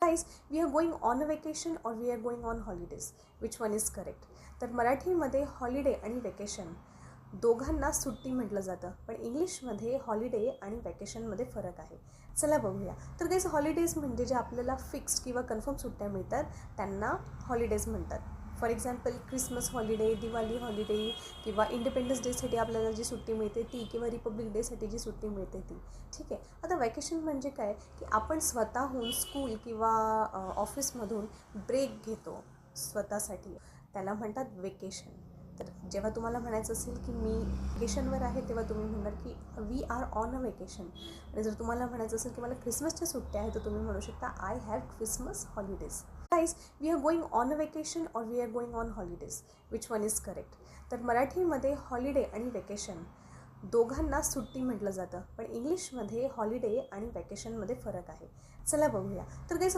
Guys we are going on a vacation or we are going on holidays, which one is correct? तर मराठीमध्ये holiday आणि vacation दोघांना सुट्टी म्हटलं जातं, पण इंग्लिशमध्ये हॉलिडे आणि वॅकेशनमध्ये फरक आहे. चला बघूया. तर गाईज हॉलिडेज म्हणजे जे आपल्याला फिक्स्ड किंवा कन्फर्म सुट्ट्या मिळतात त्यांना हॉलिडेज म्हणतात. For example Christmas holiday, Diwali holiday किंवा इंडिपेंडन्स डेसाठी आपल्याला जी सुट्टी मिळते ती, किंवा रिपब्लिक डेसाठी जी सुट्टी मिळते ती. ठीक आहे. आता वॅकेशन म्हणजे काय की आपण स्वतःहून स्कूल किंवा ऑफिसमधून ब्रेक घेतो स्वतःसाठी, त्याला म्हणतात वेकेशन. तर जेव्हा तुम्हाला म्हणायचं असेल की मी वेकेशनवर आहे तेव्हा तुम्ही म्हणणार की we are on a vacation. आणि जर तुम्हाला म्हणायचं असेल की मला क्रिसमसच्या सुट्ट्या आहे तर तुम्ही म्हणू शकता I have Christmas holidays. Guys we are going on a vacation or we are going on holidays, which one is correct? तर मराठीमध्ये हॉलिडे आणि वेकेशन दोघांना सुट्टी म्हटलं जातं, पण इंग्लिशमध्ये हॉलिडे आणि वॅकेशनमध्ये फरक आहे. चला बघूया. तर गाईज